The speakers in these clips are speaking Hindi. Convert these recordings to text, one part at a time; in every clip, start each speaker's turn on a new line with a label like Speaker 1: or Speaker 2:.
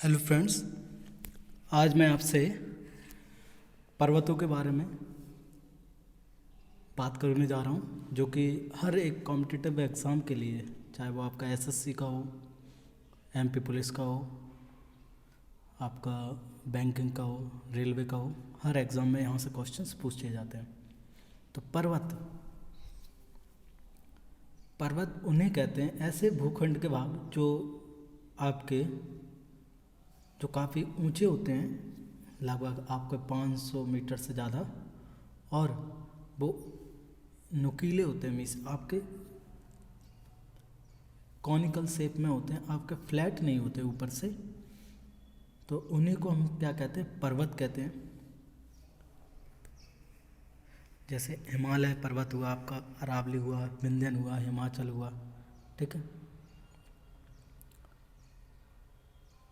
Speaker 1: हेलो फ्रेंड्स, आज मैं आपसे पर्वतों के बारे में बात करने जा रहा हूँ, जो कि हर एक कॉम्पिटिटिव एग्ज़ाम के लिए, चाहे वो आपका एसएससी का हो, एमपी पुलिस का हो, आपका बैंकिंग का हो, रेलवे का हो, हर एग्ज़ाम में यहाँ से क्वेश्चंस पूछे जाते हैं। तो पर्वत उन्हें कहते हैं ऐसे भूखंड के भाग जो काफ़ी ऊंचे होते हैं, लगभग आपके 500 मीटर से ज़्यादा, और वो नुकीले होते हैं, मीन्स आपके कॉनिकल शेप में होते हैं, आपके फ्लैट नहीं होते ऊपर से। तो उन्हीं को हम क्या कहते हैं? पर्वत कहते हैं। जैसे हिमालय पर्वत हुआ, आपका अरावली हुआ, विंध्यन हुआ, हिमाचल हुआ, ठीक है।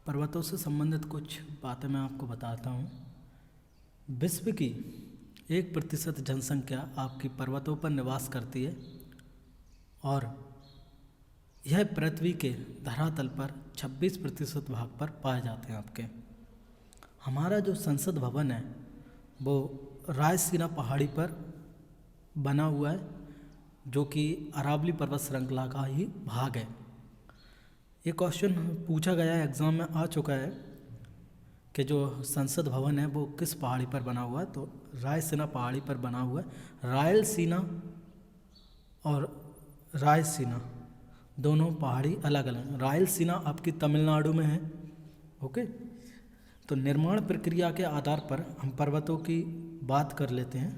Speaker 1: पर्वतों से संबंधित कुछ बातें मैं आपको बताता हूँ। विश्व की 1% जनसंख्या आपकी पर्वतों पर निवास करती है, और यह पृथ्वी के धरातल पर 26% भाग पर पाए जाते हैं आपके। हमारा जो संसद भवन है वो रायसीना पहाड़ी पर बना हुआ है, जो कि अरावली पर्वत श्रृंखला का ही भाग है। ये क्वेश्चन पूछा गया है, एग्ज़ाम में आ चुका है कि जो संसद भवन है वो किस पहाड़ी पर बना हुआ है। तो रायसीना पहाड़ी पर बना हुआ है। रायलसीना और रायसीना दोनों पहाड़ी अलग अलग हैं। रायलसीना आपकी तमिलनाडु में है, ओके। तो निर्माण प्रक्रिया के आधार पर हम पर्वतों की बात कर लेते हैं।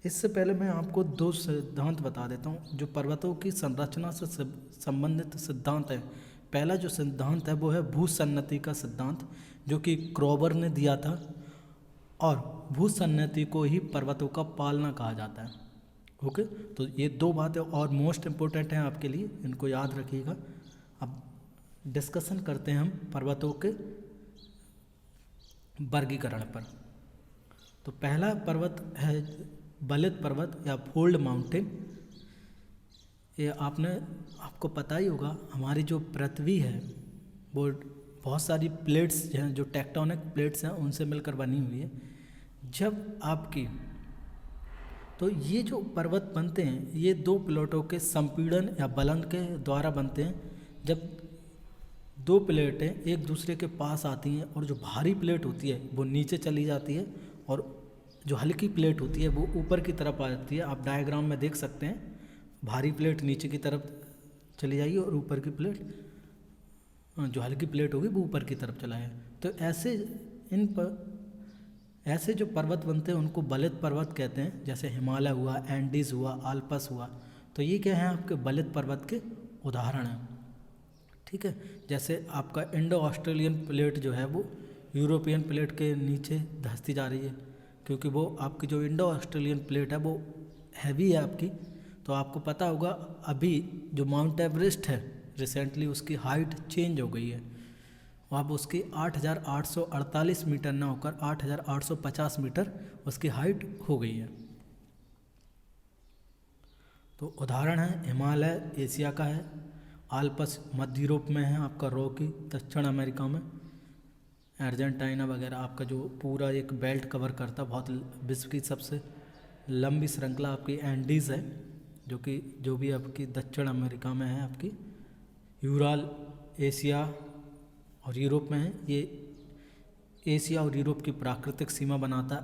Speaker 1: इससे पहले मैं आपको दो सिद्धांत बता देता हूँ जो पर्वतों की संरचना से संबंधित सिद्धांत है। पहला जो सिद्धांत है वो है भूसन्नति का सिद्धांत, जो कि क्रोबर ने दिया था, और भूसन्नति को ही पर्वतों का पालना कहा जाता है, ओके। तो ये दो बातें और मोस्ट इम्पोर्टेंट हैं आपके लिए, इनको याद रखिएगा। अब डिस्कशन करते हैं हम पर्वतों के वर्गीकरण पर। तो पहला पर्वत है बलित पर्वत या फोल्ड माउंटेन। ये आपको पता ही होगा, हमारी जो पृथ्वी है वो बहुत सारी प्लेट्स हैं, जो टेक्टोनिक प्लेट्स हैं, उनसे मिलकर बनी हुई है। तो ये जो पर्वत बनते हैं ये दो प्लेटों के संपीड़न या बलन के द्वारा बनते हैं। जब दो प्लेटें एक दूसरे के पास आती हैं और जो भारी प्लेट होती है वो नीचे चली जाती है, और जो हल्की प्लेट होती है वो ऊपर की तरफ आ जाती है। आप डायग्राम में देख सकते हैं, भारी प्लेट नीचे की तरफ चली जाएगी और ऊपर की प्लेट, जो हल्की प्लेट होगी वो ऊपर की तरफ चला है। तो ऐसे जो पर्वत बनते हैं उनको बलित पर्वत कहते हैं। जैसे हिमालय हुआ, एंडीज हुआ, आल्पस हुआ, तो ये क्या है? आपके बलित पर्वत के उदाहरण हैं, ठीक है। जैसे आपका इंडो ऑस्ट्रेलियन प्लेट जो है वो यूरोपियन प्लेट के नीचे धंसती जा रही है, क्योंकि वो आपकी जो इंडो ऑस्ट्रेलियन प्लेट है वो हैवी है आपकी। तो आपको पता होगा अभी जो माउंट एवरेस्ट है रिसेंटली उसकी हाइट चेंज हो गई है, अब उसकी 8,848 मीटर ना होकर 8,850 मीटर उसकी हाइट हो गई है। तो उदाहरण है हिमालय एशिया का है, आल्पस मध्य यूरोप में है, आपका रॉकी दक्षिण अमेरिका में, अर्जेंटीना वगैरह आपका जो पूरा एक बेल्ट कवर करता, बहुत विश्व की सबसे लंबी श्रृंखला आपकी एंडीज़ है, जो भी आपकी दक्षिण अमेरिका में है। आपकी यूराल एशिया और यूरोप में है। ये एशिया और यूरोप की प्राकृतिक सीमा बनाता है।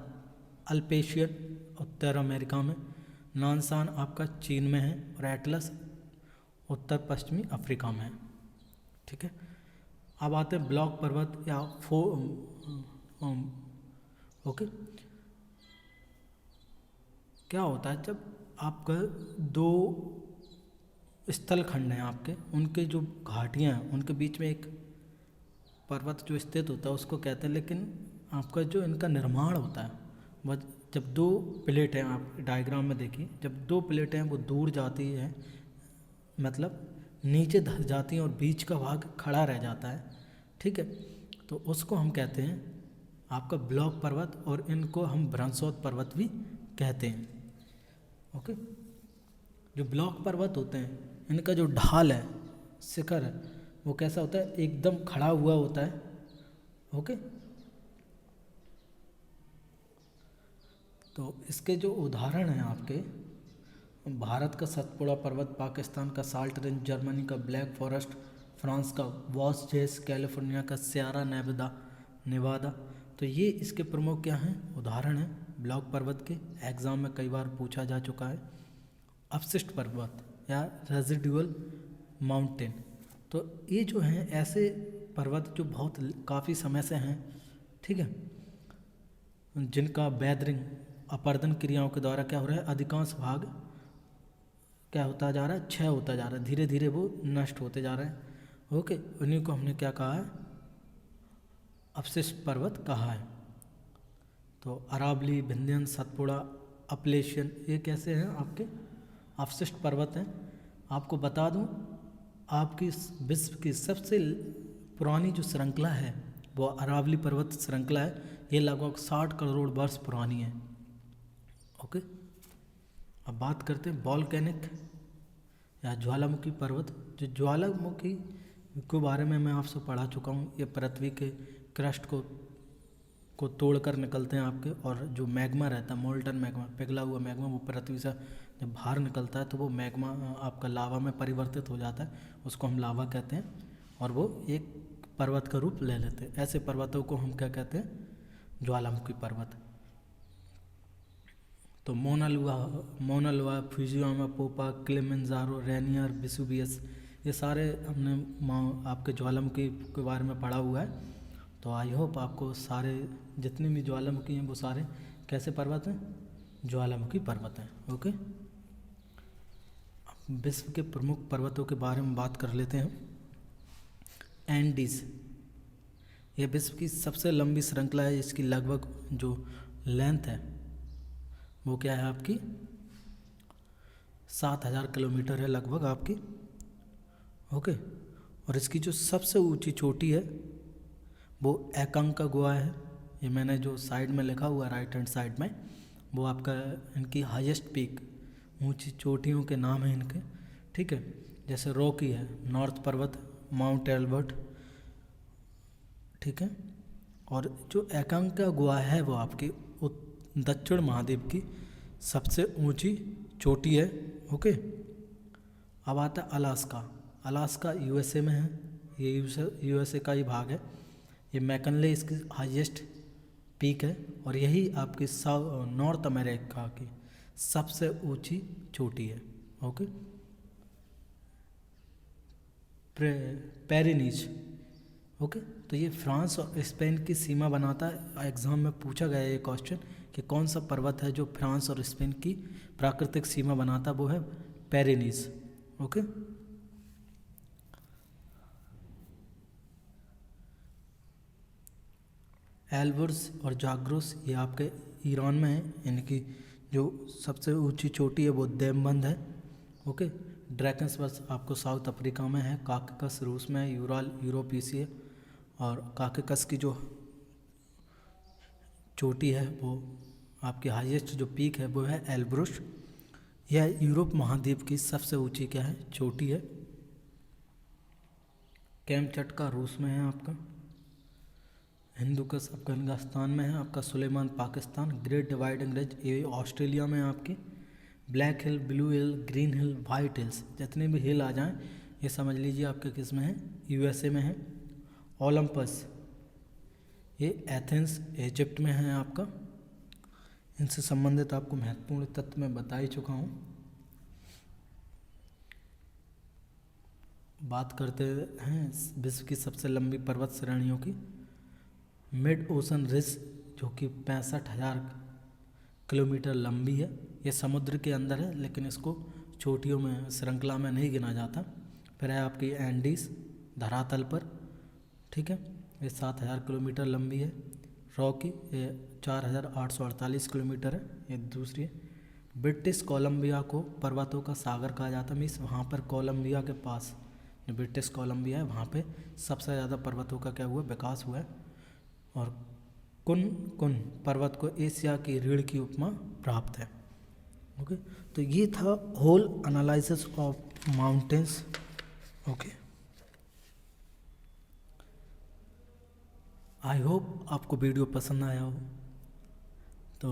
Speaker 1: अल्पेशियन उत्तर अमेरिका में, नानसान आपका चीन में है, और एटलस उत्तर पश्चिमी अफ्रीका में है, ठीक है। अब आते हैं ब्लॉक पर्वत या ओके। क्या होता है जब आपका दो स्थल खंड हैं आपके, उनके जो घाटियाँ हैं उनके बीच में एक पर्वत जो स्थित होता है उसको कहते हैं। लेकिन आपका जो इनका निर्माण होता है वह जब दो प्लेटें, आप डायग्राम में देखिए, जब दो प्लेटें वो दूर जाती हैं, मतलब नीचे धस जाती हैं और बीच का भाग खड़ा रह जाता है, ठीक है, तो उसको हम कहते हैं आपका ब्लॉक पर्वत, और इनको हम भ्रंशोत पर्वत भी कहते हैं, ओके। जो ब्लॉक पर्वत होते हैं इनका जो ढाल है, शिखर है, वो कैसा होता है? एकदम खड़ा हुआ होता है, ओके। तो इसके जो उदाहरण हैं आपके, भारत का सतपुड़ा पर्वत, पाकिस्तान का साल्ट रेंज, जर्मनी का ब्लैक फॉरेस्ट, फ्रांस का वॉसजेस, कैलिफोर्निया का सियारा नेवादा नेवादा। तो ये इसके प्रमुख क्या हैं, उदाहरण हैं ब्लैक पर्वत के। एग्ज़ाम में कई बार पूछा जा चुका है। अपशिष्ट पर्वत या रेजिडुअल माउंटेन, तो ये जो हैं ऐसे पर्वत जो बहुत काफ़ी समय से हैं, ठीक है, जिनका वेदरिंग अपर्दन क्रियाओं के द्वारा क्या हो रहा है, अधिकांश भाग क्या होता जा रहा है, क्षय होता जा रहा है, धीरे धीरे वो नष्ट होते जा रहे हैं। ओके, उन्हीं को हमने क्या कहा है, अपशिष्ट पर्वत कहा है। तो अरावली, विंध्याचल, सतपुड़ा, अपलेशियन, ये कैसे हैं आपके अपशिष्ट पर्वत हैं। आपको बता दूं, आपकी विश्व की सबसे पुरानी जो श्रृंखला है वो अरावली पर्वत श्रृंखला है। ये लगभग 60 करोड़ वर्ष पुरानी है। ओके, अब बात करते हैं वॉल्केनिक या ज्वालामुखी पर्वत। जो ज्वालामुखी के बारे में मैं आपसे पढ़ा चुका हूँ, ये पृथ्वी के क्रस्ट को तोड़कर निकलते हैं आपके, और जो मैग्मा रहता है, मोल्टन मैग्मा, पिघला हुआ मैग्मा, वो पृथ्वी से जब बाहर निकलता है तो वो मैग्मा आपका लावा में परिवर्तित हो जाता है, उसको हम लावा कहते हैं, और वो एक पर्वत का रूप ले लेते हैं। ऐसे पर्वतों को हम क्या कहते हैं, ज्वालामुखी पर्वत। तो मोना लोआ, फ्यूजियामा, पोपा, किलिमंजारो, रेनियर, वेसुवियस, ये सारे हमने आपके ज्वालामुखी के बारे में पढ़ा हुआ है। तो आई होप आपको सारे जितने भी ज्वालामुखी हैं वो सारे कैसे पर्वत हैं, ज्वालामुखी पर्वत हैं। ओके, अब विश्व के प्रमुख पर्वतों के बारे में बात कर लेते हैं। एंडीज, ये विश्व की सबसे लंबी श्रृंखला है। इसकी लगभग जो लेंथ है वो क्या है आपकी 7000 किलोमीटर है लगभग आपकी। ओके, और इसकी जो सबसे ऊंची चोटी है वो एकांकागुआ है। ये मैंने जो साइड में लिखा हुआ राइट हैंड साइड में, वो आपका इनकी हाईएस्ट पीक, ऊंची चोटियों के नाम हैं इनके, ठीक है। जैसे रॉकी है, नॉर्थ पर्वत, माउंट एल्बर्ट, ठीक है। और जो एकांकागुआ है वो आपकी दक्षिण महाद्वीप की सबसे ऊंची चोटी है। ओके, अब आता है अलास्का। अलास्का यूएसए में है, ये यूएसए का ही भाग है। ये मैकनले इसकी हाईएस्ट पीक है, और यही आपकी नॉर्थ अमेरिका की सबसे ऊंची चोटी है। ओके, पेरिनीज। ओके, तो ये फ्रांस और स्पेन की सीमा बनाता है। एग्जाम में पूछा गया ये क्वेश्चन कि कौन सा पर्वत है जो फ्रांस और स्पेन की प्राकृतिक सीमा बनाता, वो है पेरिनीज। ओके, एल्बर्स और जाग्रोस, ये आपके ईरान में है। इनकी जो सबसे ऊंची चोटी है वो देवबंद है। ओके, ड्रैकन्सवर्थ आपको साउथ अफ्रीका में है, काकेकस रूस में है, यूराल यूरोप एशिया है, और काकेकस की जो चोटी है वो आपकी हाईएस्ट जो पीक है वो है एल्ब्रुस। यह यूरोप महाद्वीप की सबसे ऊंची क्या है, चोटी है। कैमचटका रूस में है आपका, हिंदुकुश अफगानिस्तान में है आपका, Sulaiman Pakistan, great dividing range ये ऑस्ट्रेलिया में है आपकी, black hill, blue hill, green hill, white hills, जितने भी हिल आ जाएं ये समझ लीजिए आपके किस में है, यूएसए में है। ओलंपस, ये एथेंस इजिप्ट में है आपका। इनसे संबंधित आपको महत्वपूर्ण तथ्य मैं बता ही चुका हूँ। बात करते हैं विश्व की सबसे लंबी पर्वत श्रेणियों की। मिड ओशन रिज, जो कि 65,000 किलोमीटर लंबी है। ये समुद्र के अंदर है, लेकिन इसको चोटियों में श्रृंखला में नहीं गिना जाता। फिर है आपकी एंडीज, धरातल पर, ठीक है, ये 7,000 किलोमीटर लंबी है। रॉकी, ये 4,848 किलोमीटर है, ये दूसरी है। ब्रिटिश कोलंबिया को पर्वतों का सागर कहा जाता है। मीन्स वहाँ पर कोलंबिया के पास जो ब्रिटिश कोलंबिया है वहाँ पे सबसे ज़्यादा पर्वतों का क्या हुआ, विकास हुआ है। और कुन पर्वत को एशिया की रीढ़ की उपमा प्राप्त है। ओके, तो ये था whole analysis of mountains. Okay, I hope आपको वीडियो पसंद आया हो, तो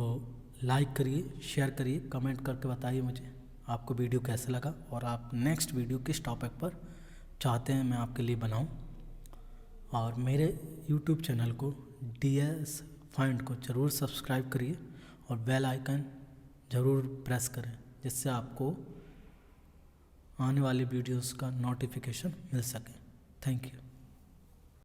Speaker 1: लाइक करिए, शेयर करिए, कमेंट करके बताइए मुझे आपको वीडियो कैसा लगा और आप नेक्स्ट वीडियो किस टॉपिक पर चाहते हैं मैं आपके लिए बनाऊं। और मेरे यूट्यूब चैनल को DS फाइंड को ज़रूर सब्सक्राइब करिए और बेल आइकन ज़रूर प्रेस करें, जिससे आपको आने वाली वीडियोस का नोटिफिकेशन मिल सके। Thank you.